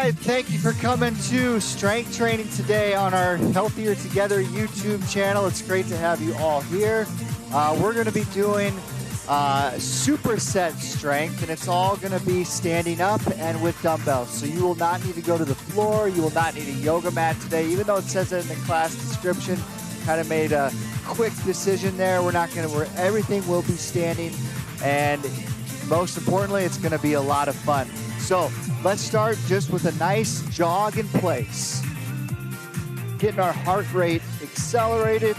right, thank you for coming to Strength Training today on our Healthier Together YouTube channel. It's great to have you all here. We're going to be doing superset strength, and it's all going to be standing up and with dumbbells. So you will not need to go to the floor. You will not need a yoga mat today, even though it says it in the class description. Kind of made a quick decision there. We're not going to, everything will be standing, and most importantly, it's going to be a lot of fun. So let's start just with a nice jog in place. Getting our heart rate accelerated.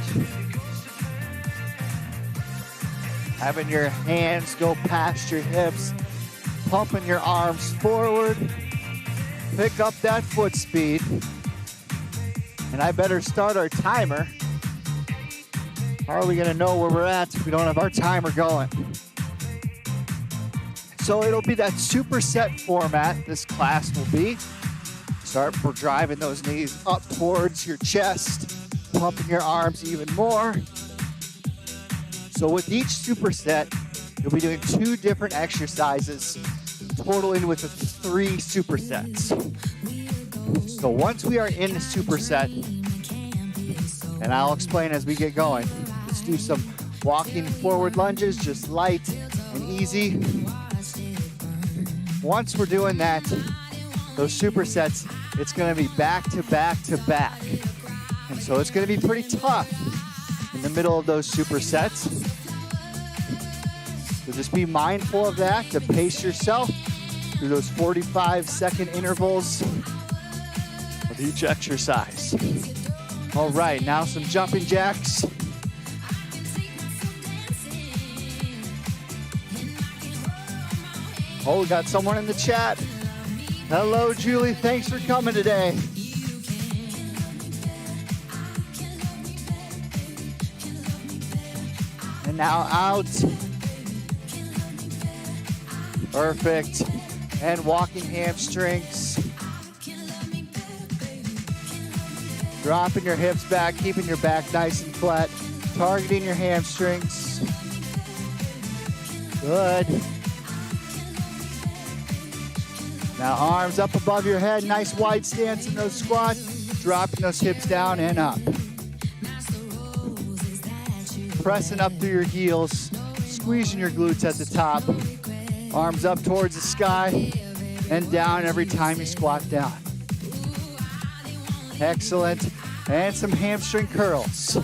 Having your hands go past your hips. Pumping your arms forward. Pick up that foot speed. And I better start our timer. How are we going to know where we're at if we don't have our timer going? So it'll be that superset format this class will be. Start driving those knees up towards your chest, pumping your arms even more. So with each superset, you'll be doing 2 different exercises, totaling with 3 supersets. So once we are in the superset, and I'll explain as we get going, let's do some walking forward lunges, just light and easy. Once we're doing that, those supersets, it's going to be back to back to back. And so it's going to be pretty tough in the middle of those supersets. So just be mindful of that, to pace yourself through those 45-second intervals of each exercise. All right, now some jumping jacks. Oh, we got someone in the chat. Hello, Julie. Thanks for coming today. And now out. Perfect. And walking hamstrings. Dropping your hips back, keeping your back nice and flat. Targeting your hamstrings. Good. Now arms up above your head, nice wide stance in those squats, dropping those hips down and up. Pressing up through your heels, squeezing your glutes at the top. Arms up towards the sky and down every time you squat down. Excellent. And some hamstring curls.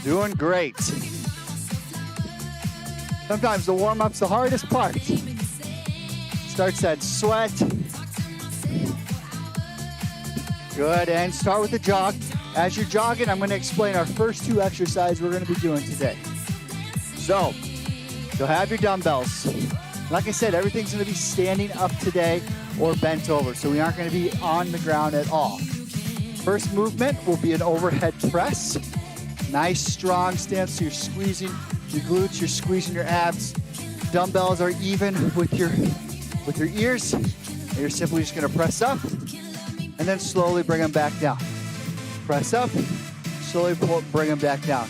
Doing great. Sometimes the warm-up's the hardest part. Starts that sweat. Good, and start with the jog. As you're jogging, I'm gonna explain our first 2 exercises we're gonna be doing today. So, you'll have your dumbbells. Like I said, everything's gonna be standing up today or bent over, so we aren't gonna be on the ground at all. First movement will be an overhead press. Nice, strong stance, so you're squeezing your glutes, you're squeezing your abs. Dumbbells are even with your ears. And you're simply just gonna press up and then slowly bring them back down. Press up, slowly bring them back down.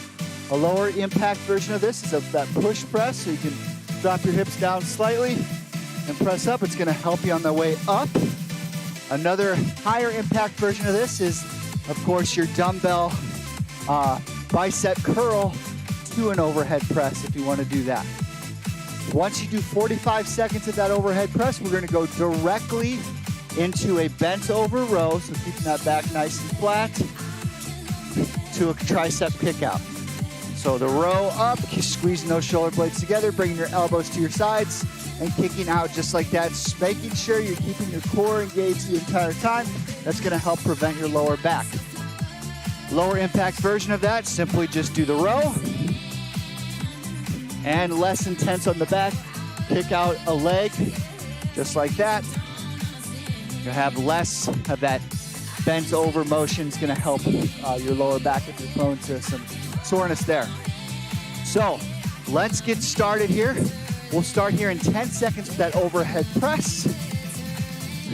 A lower impact version of this is that push press, so you can drop your hips down slightly and press up. It's gonna help you on the way up. Another higher impact version of this is, of course, your dumbbell bicep curl to an overhead press if you want to do that. Once you do 45 seconds of that overhead press, we're going to go directly into a bent over row, so keeping that back nice and flat, to a tricep kick out. So the row up, squeezing those shoulder blades together, bringing your elbows to your sides, and kicking out just like that, just making sure you're keeping your core engaged the entire time. That's going to help prevent your lower back. Lower impact version of that, simply just do the row. And less intense on the back, kick out a leg, just like that. You have less of that bent over motion. It's gonna help your lower back if you're prone to some soreness there. So let's get started here. We'll start here in 10 seconds with that overhead press.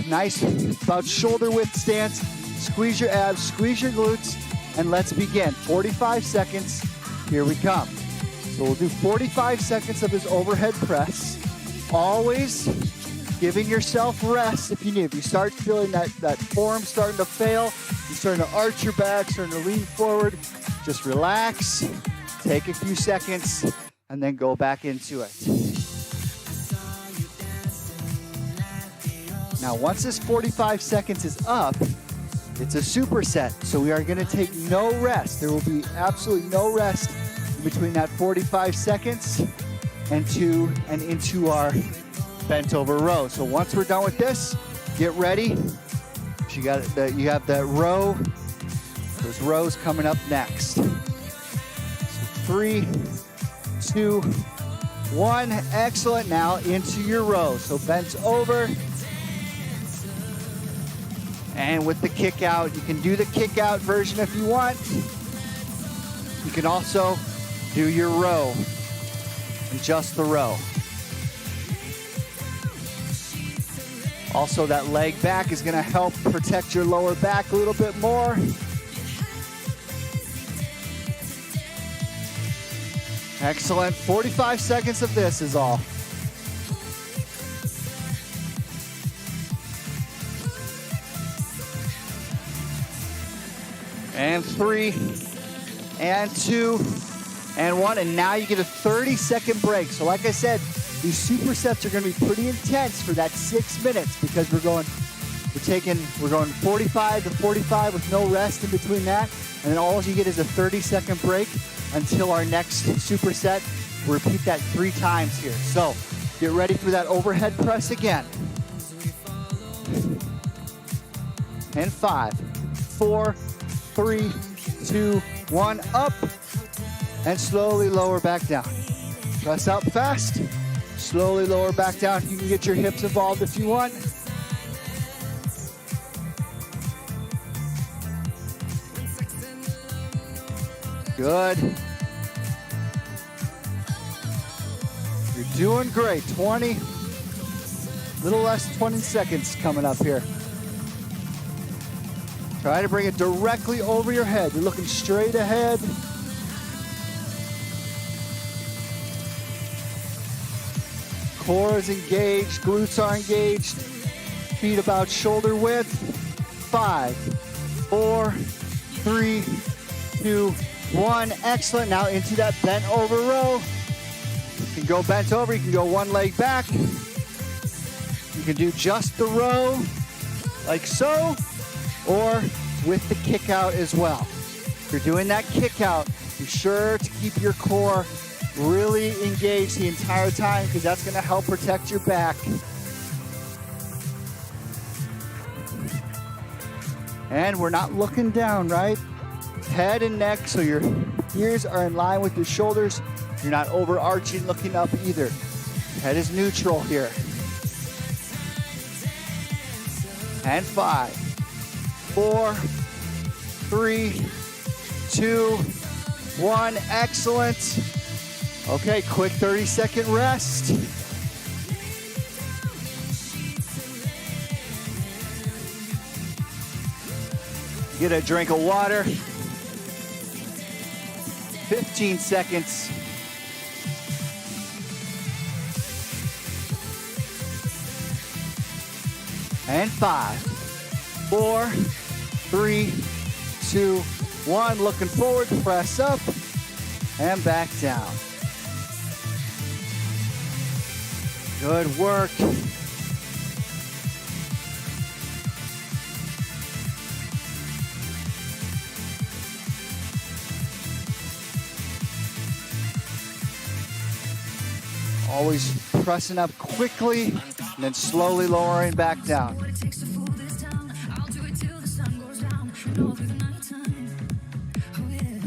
Nice, about shoulder width stance. Squeeze your abs, squeeze your glutes, and let's begin. 45 seconds, here we come. So we'll do 45 seconds of this overhead press. Always giving yourself rest if you need. If you start feeling that form starting to fail, you're starting to arch your back, starting to lean forward, just relax, take a few seconds, and then go back into it. Now, once this 45 seconds is up, it's a superset, so we are going to take no rest. There will be absolutely no rest in between that 45 seconds and into our bent over row. So once we're done with this, get ready. You have that row, those rows coming up next. So 3, 2, 1, excellent. Now into your row. So bent over. And with the kick out, you can do the kick out version if you want. You can also do your row and just the row. Also, that leg back is gonna help protect your lower back a little bit more. Excellent, 45 seconds of this is all. And 3, and 2, and 1, and now you get a 30-second break. So like I said, these supersets are gonna be pretty intense for that 6 minutes because we're going 45 to 45 with no rest in between that, and then all you get is a 30-second break until our next superset. We'll repeat that 3 times here. So get ready for that overhead press again. And 5, 4, 3, 2, 1, up, and slowly lower back down. Press out fast, slowly lower back down. You can get your hips involved if you want. Good. You're doing great. 20, little less than 20 seconds coming up here. Try to bring it directly over your head. You're looking straight ahead. Core is engaged, glutes are engaged, feet about shoulder width. 5, 4, 3, 2, 1. Excellent. Now into that bent over row. You can go bent over, you can go one leg back. You can do just the row, like so, or with the kick out as well. If you're doing that kick out, be sure to keep your core really engaged the entire time because that's going to help protect your back. And we're not looking down, right? Head and neck, so your ears are in line with your shoulders. You're not overarching, looking up either. Head is neutral here. And 5, 4, 3, 2, 1. Excellent. Okay, quick 30-second rest. Get a drink of water. 15 seconds. And 5, 4, 3, 2, 1. Looking forward, press up and back down. Good work. Always pressing up quickly and then slowly lowering back down.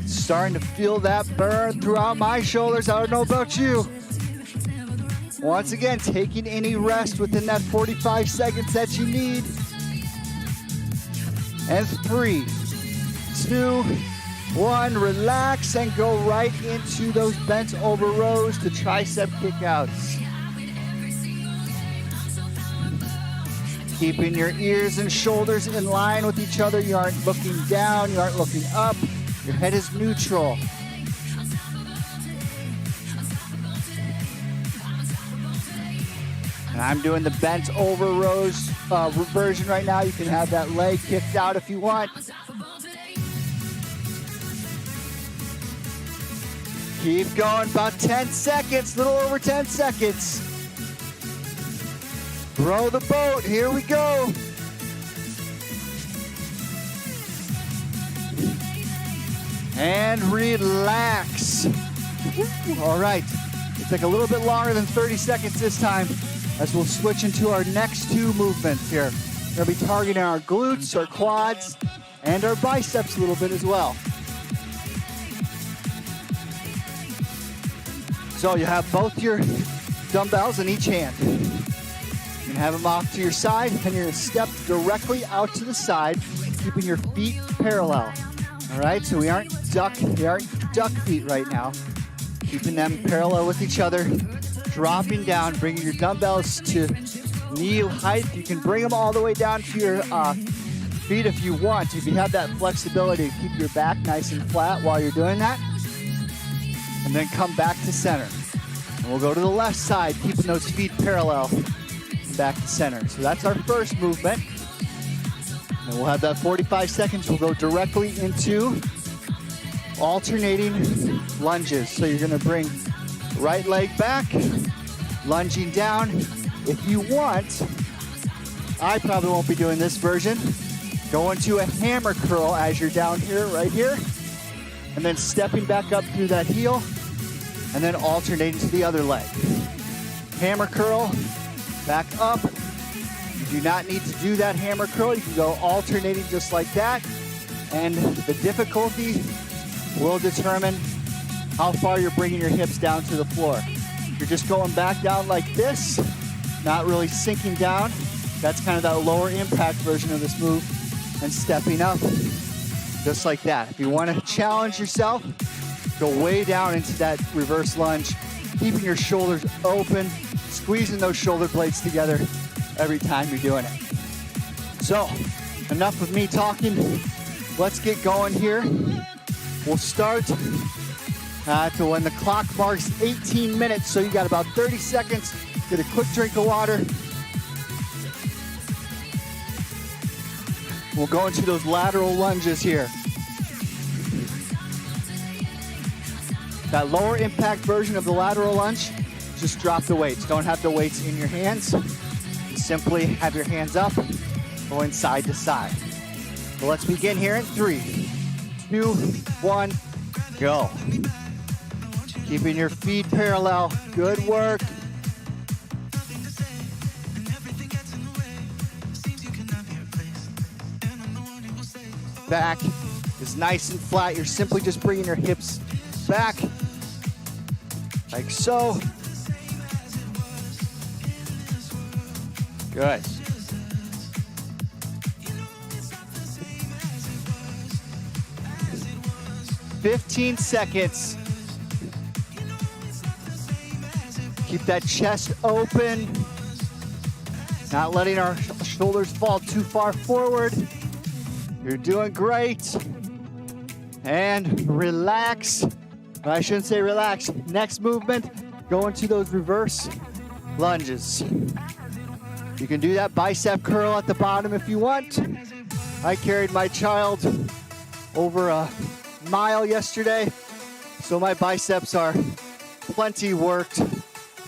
Starting to feel that burn throughout my shoulders. I don't know about you. Once again, taking any rest within that 45 seconds that you need. And 3, 2, 1, relax and go right into those bent over rows to tricep kickouts. Keeping your ears and shoulders in line with each other. You aren't looking down, you aren't looking up. Your head is neutral. I'm doing the bent over rows version right now. You can have that leg kicked out if you want. Keep going, about 10 seconds, little over 10 seconds. Row the boat, here we go. And relax. All right, it'll take a little bit longer than 30 seconds this time as we'll switch into our next two movements here. We're gonna be targeting our glutes, our quads, and our biceps a little bit as well. So you have both your dumbbells in each hand. You can have them off to your side, and you're gonna step directly out to the side, keeping your feet parallel. All right, so we aren't duck feet right now. Keeping them parallel with each other, dropping down, bringing your dumbbells to knee height. You can bring them all the way down to your feet if you want. If you have that flexibility to keep your back nice and flat while you're doing that. And then come back to center. And we'll go to the left side, keeping those feet parallel, back to center. So that's our first movement. And we'll have that 45 seconds. We'll go directly into alternating lunges. So you're gonna bring right leg back, lunging down. If you want, I probably won't be doing this version. Go into a hammer curl as you're down here, right here. And then stepping back up through that heel, and then alternating to the other leg. Hammer curl, back up. You do not need to do that hammer curl. You can go alternating just like that. And the difficulty will determine how far you're bringing your hips down to the floor. If you're just going back down like this, not really sinking down, that's kind of that lower impact version of this move, and stepping up just like that. If you want to challenge yourself, go way down into that reverse lunge, keeping your shoulders open, squeezing those shoulder blades together every time you're doing it. So, enough of me talking. Let's get going here. We'll start to when the clock marks 18 minutes, so you got about 30 seconds. Get a quick drink of water. We'll go into those lateral lunges here. That lower impact version of the lateral lunge, just drop the weights. Don't have the weights in your hands. Simply have your hands up, going side to side. So let's begin here in 3, 2, 1, go. Keeping your feet parallel, good work. Back is nice and flat. You're simply just bringing your hips back, like so. Good. "15 seconds. Keep that chest open, not letting our shoulders fall too far forward. You're doing great. And relax. I shouldn't say relax. Next movement, go into those reverse lunges. You can do that bicep curl at the bottom if you want. I carried my child over a mile yesterday, so my biceps are plenty worked.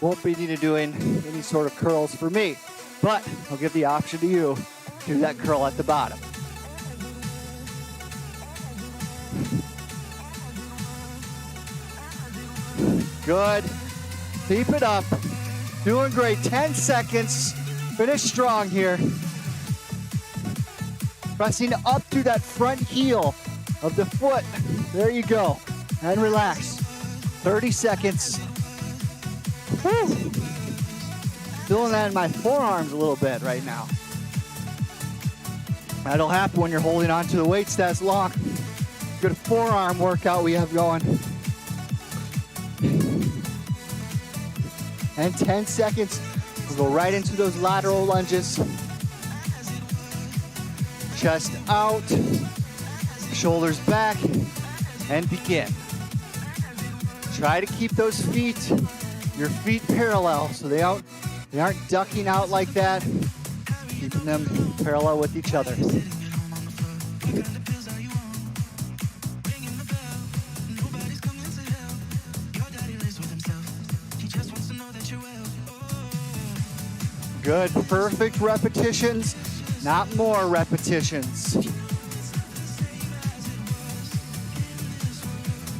Won't be needed doing any sort of curls for me, but I'll give the option to you to do that curl at the bottom. Good. Keep it up. Doing great. 10 seconds. Finish strong here. Pressing up through that front heel of the foot. There you go. And relax. 30 seconds. Woo. Feeling that in my forearms a little bit right now. That'll happen when you're holding on to the weights that long. Good forearm workout we have going. And 10 seconds, we'll go right into those lateral lunges. Chest out, shoulders back, and begin. Try to keep those feet, your feet parallel so they don't They aren't ducking out like that, keeping them parallel with each other. Good, perfect repetitions, not more repetitions.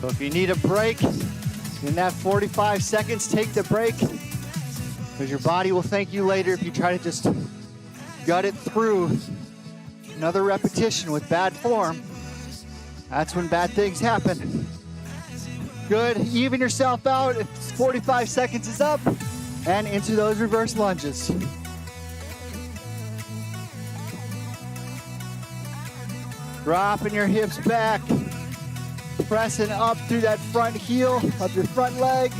So if you need a break in that 45 seconds, take the break, because your body will thank you later if you try to just gut it through another repetition with bad form. That's when bad things happen. Good, even yourself out if 45 seconds is up, and into those reverse lunges. Dropping your hips back, pressing up through that front heel of your front leg.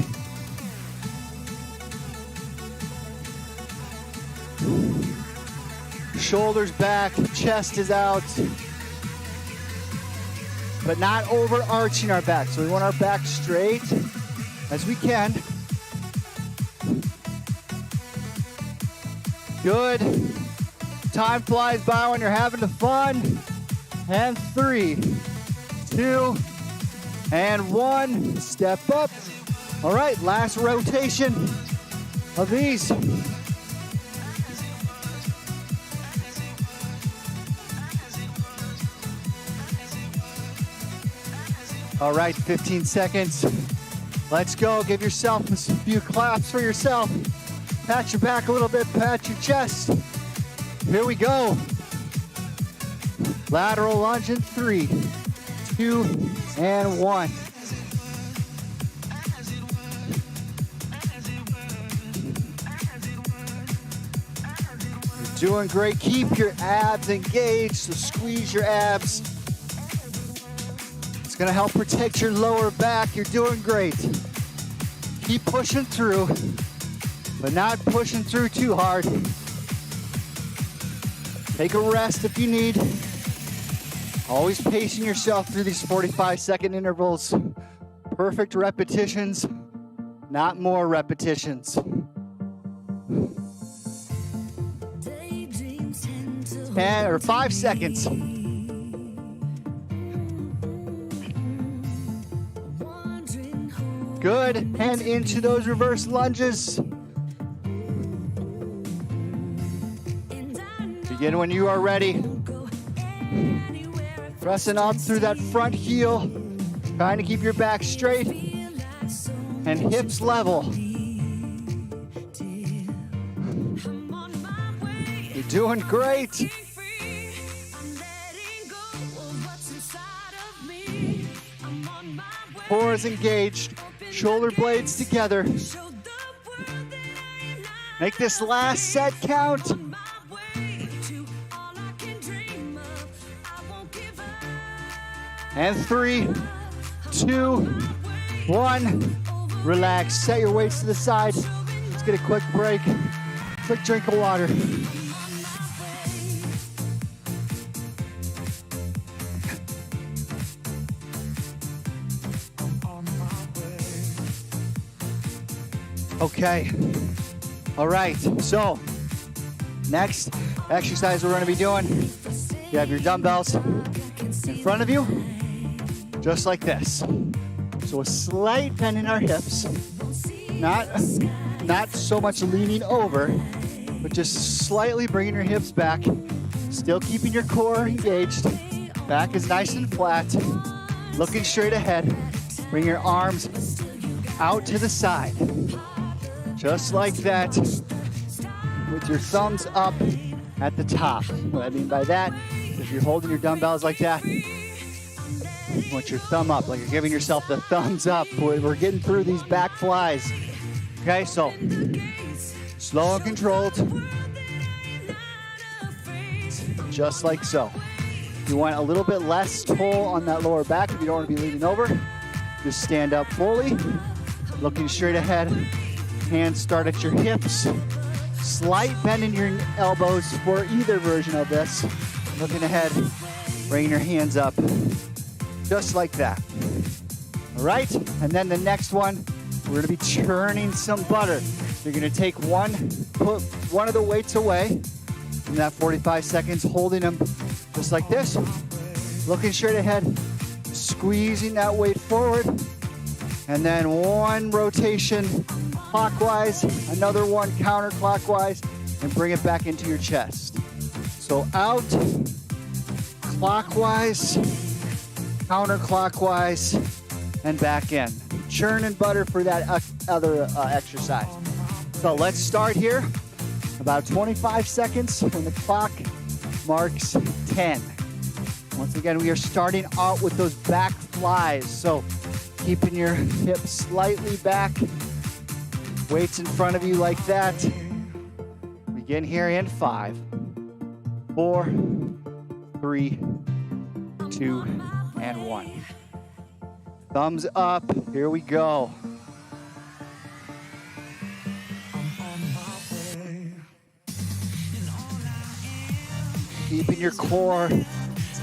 Shoulders back, chest is out, but not overarching our back. So we want our back straight as we can. Good. Time flies by when you're having the fun. And 3, 2, and 1. Step up. All right, last rotation of these. All right, 15 seconds. Let's go. Give yourself a few claps for yourself. Pat your back a little bit, pat your chest. Here we go. Lateral lunge in 3, 2, and 1. You're doing great. Keep your abs engaged, so squeeze your abs. It's gonna help protect your lower back. You're doing great. Keep pushing through, but not pushing through too hard. Take a rest if you need. Always pacing yourself through these 45-second intervals. Perfect repetitions, not more repetitions. 10 or 5 seconds. Good, and into those reverse lunges. Begin when you are ready. Pressing up through that front heel, trying to keep your back straight and hips level. You're doing great. Core is engaged, shoulder blades together. Make this last set count. And 3, 2, 1. Relax, set your weights to the side. Let's get a quick break. Quick drink of water. Okay. All right, so next exercise we're gonna be doing, you have your dumbbells in front of you, just like this. So a slight bend in our hips, not so much leaning over, but just slightly bringing your hips back, still keeping your core engaged. Back is nice and flat, looking straight ahead. Bring your arms out to the side, just like that, with your thumbs up at the top. What I mean by that, if you're holding your dumbbells like that, you want your thumb up, like you're giving yourself the thumbs up. We're getting through these back flies. Okay, so slow and controlled, just like so. You want a little bit less toll on that lower back if you don't want to be leaning over. Just stand up fully, looking straight ahead. Hands start at your hips. Slight bend in your elbows for either version of this. Looking ahead, bringing your hands up, just like that. All right, and then the next one, we're gonna be churning some butter. You're gonna take put one of the weights away in that 45 seconds, holding them just like this, looking straight ahead, squeezing that weight forward, and then one rotation clockwise, another one counterclockwise, and bring it back into your chest. So out, clockwise, counterclockwise, and back in. Churn and butter for that other exercise. So let's start here. About 25 seconds when the clock marks 10. Once again, we are starting out with those back flies. So keeping your hips slightly back, weights in front of you like that. Begin here in 5, 4, 3, 2, and 1. Thumbs up, here we go. Keeping your core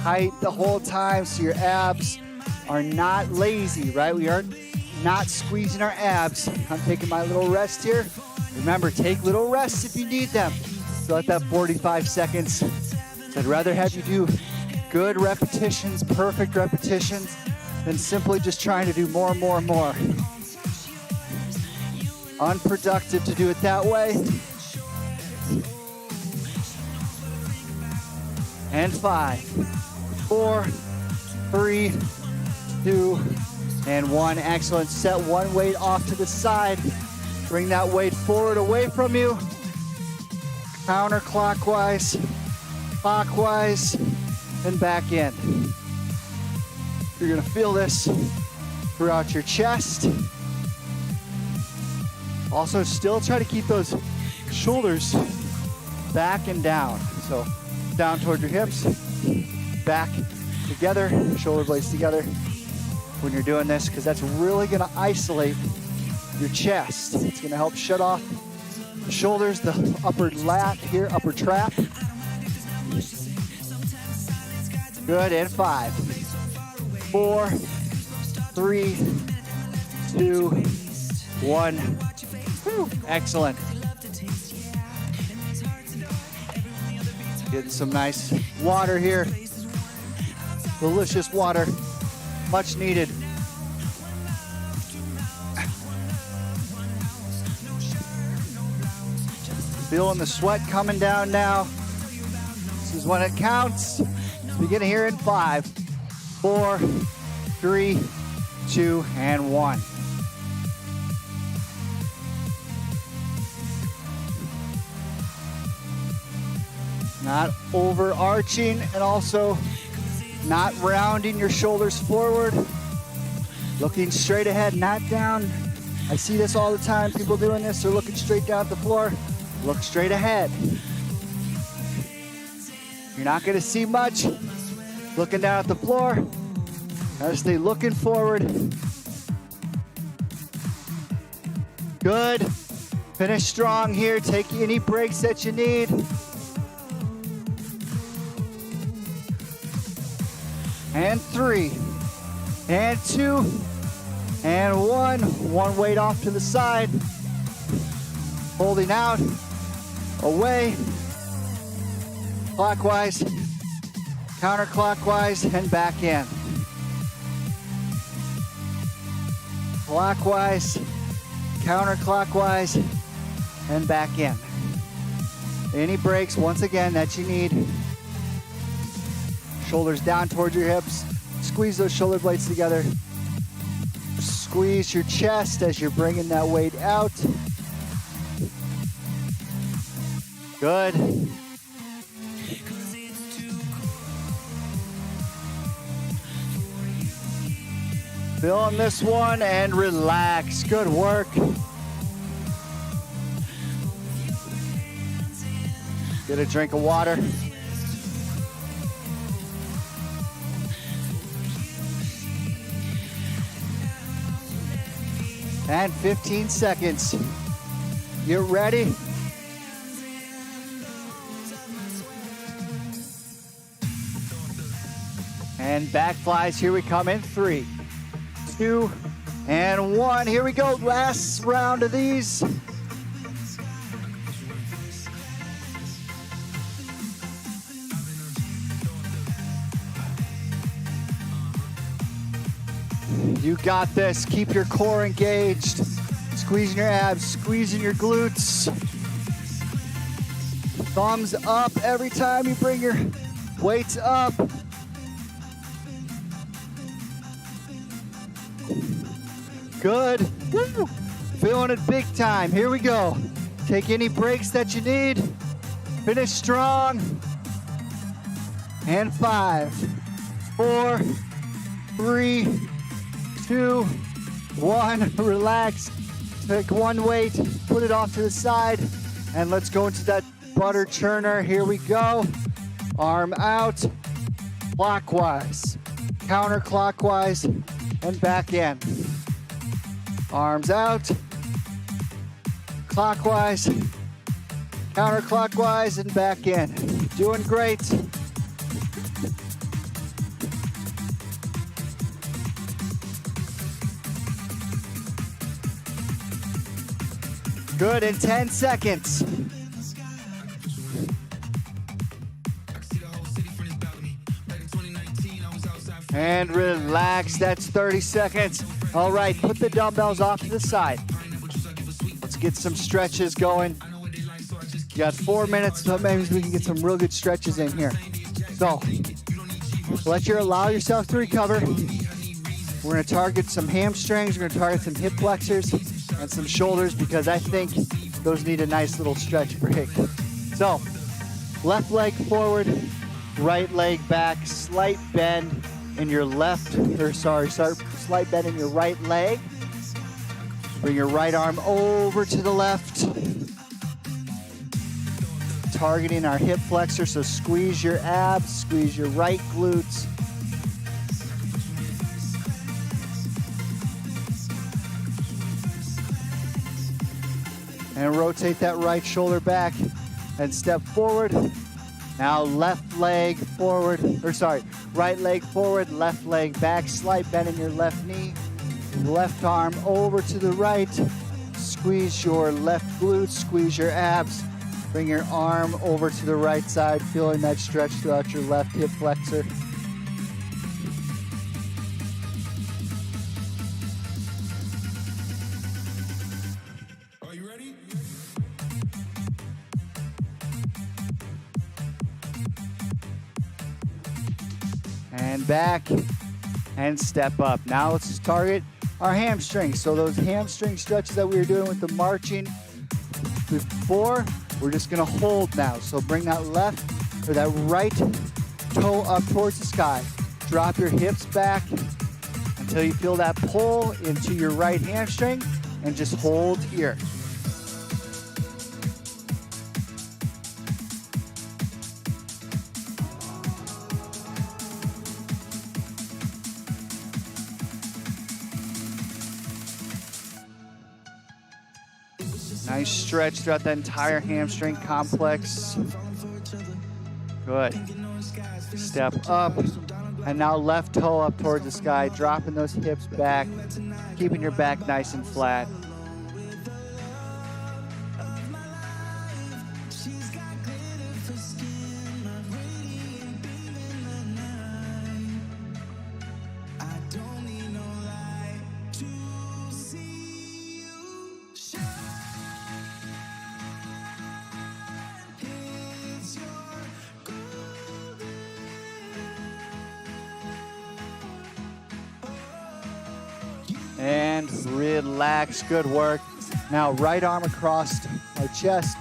tight the whole time so your abs are not lazy, right? We are not squeezing our abs. I'm taking my little rest here. Remember, take little rests if you need them. So at that 45 seconds, I'd rather have you do good repetitions, perfect repetitions, than simply just trying to do more and more and more. Unproductive to do it that way. And 5, 4, 3, 2, and 1. Excellent. Set one weight off to the side. Bring that weight forward away from you. Counterclockwise, clockwise, and back in. You're gonna feel this throughout your chest. Also, still try to keep those shoulders back and down. So down toward your hips, back together, shoulder blades together when you're doing this, because that's really gonna isolate your chest. It's gonna help shut off the shoulders, the upper lat here, upper trap. Good, and 5, 4, 3, 2, 1. Whew. Excellent. Getting some nice water here. Delicious water, much needed. Feeling the sweat coming down now. This is when it counts. Begin here in 5, 4, 3, 2, and 1. Not overarching and also not rounding your shoulders forward. Looking straight ahead, not down. I see this all the time. People doing this, they're looking straight down at the floor. Look straight ahead. You're not gonna see much looking down at the floor. Gotta stay looking forward. Good. Finish strong here. Take any breaks that you need. And 3, and 2, and 1. One weight off to the side. Holding out, away, clockwise, counterclockwise, and back in. Clockwise, counterclockwise, and back in. Any breaks, once again, that you need. Shoulders down towards your hips. Squeeze those shoulder blades together. Squeeze your chest as you're bringing that weight out. Good. Feeling this one and relax. Good work. Get a drink of water. And 15 seconds. Get ready. And back flies, here we come in 3, 2, And 1. Here we go. Last round of these. You got this. Keep your core engaged. Squeezing your abs, squeezing your glutes. Thumbs up every time you bring your weights up. Good. Woo. Feeling it big time. Here we go. Take any breaks that you need. Finish strong. And 5, 4, 3, 2, 1. Relax. Take one weight, put it off to the side, and let's go into that butter churner. Here we go. Arm out, clockwise, counterclockwise, and back in. Arms out, clockwise, counterclockwise, and back in. Doing great. Good, in 10 seconds. And relax, that's 30 seconds. All right, put the dumbbells off to the side. Let's get some stretches going. You got 4 minutes, so maybe we can get some real good stretches in here. So, allow yourself to recover. We're gonna target some hamstrings, we're gonna target some hip flexors, and some shoulders because I think those need a nice little stretch break. So, left leg forward, right leg back, slight bend in your slight bend in your right leg. Bring your right arm over to the left. Targeting our hip flexor, so squeeze your abs, squeeze your right glutes. And rotate that right shoulder back and step forward. Now left leg forward, right leg forward, left leg back, slight bend in your left knee. Left arm over to the right. Squeeze your left glute, squeeze your abs. Bring your arm over to the right side, feeling that stretch throughout your left hip flexor. And back and step up. Now let's just target our hamstrings. So those hamstring stretches that we were doing with the marching before, we're just gonna hold now. So bring that right toe up towards the sky. Drop your hips back until you feel that pull into your right hamstring and just hold here. Nice stretch throughout that entire hamstring complex. Good. Step up. And now left toe up towards the sky, dropping those hips back, keeping your back nice and flat. And relax, good work. Now right arm across our chest,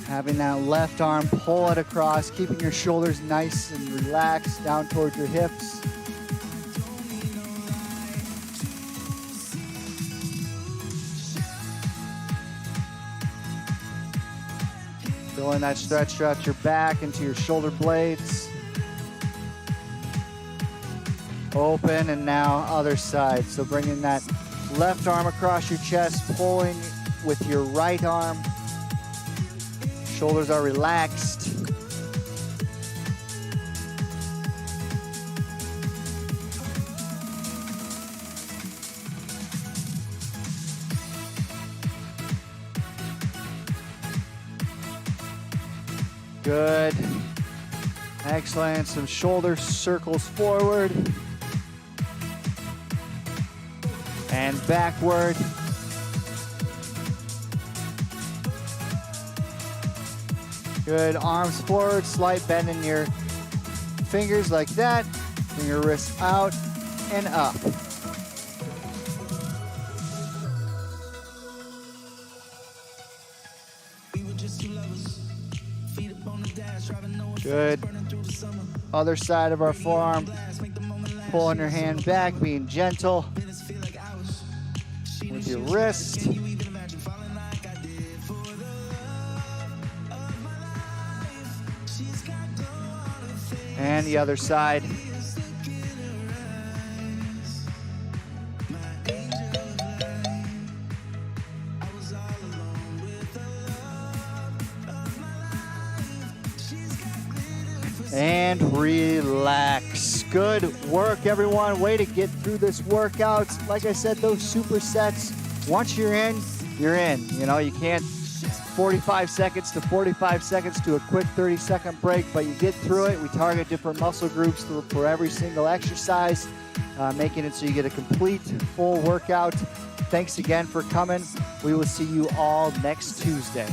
having that left arm pull it across, keeping your shoulders nice and relaxed down towards your hips. Feeling that stretch throughout your back into your shoulder blades. Open, and now other side. So bringing that left arm across your chest, pulling with your right arm. Shoulders are relaxed. Good. Excellent. Some shoulder circles forward and backward. Good. Arms forward, slight bend in your fingers like that. Bring your wrists out and up. Good. Other side of our forearm. Pulling your hand back, being gentle with your wrist. And the other side. And relax. Good work, everyone. Way to get through this workout. Like I said, those supersets, once you're in, you're in. You know, you can't 45 seconds to 45 seconds to a quick 30-second break, but you get through it. We target different muscle groups for every single exercise, making it so you get a complete, full workout. Thanks again for coming. We will see you all next Tuesday.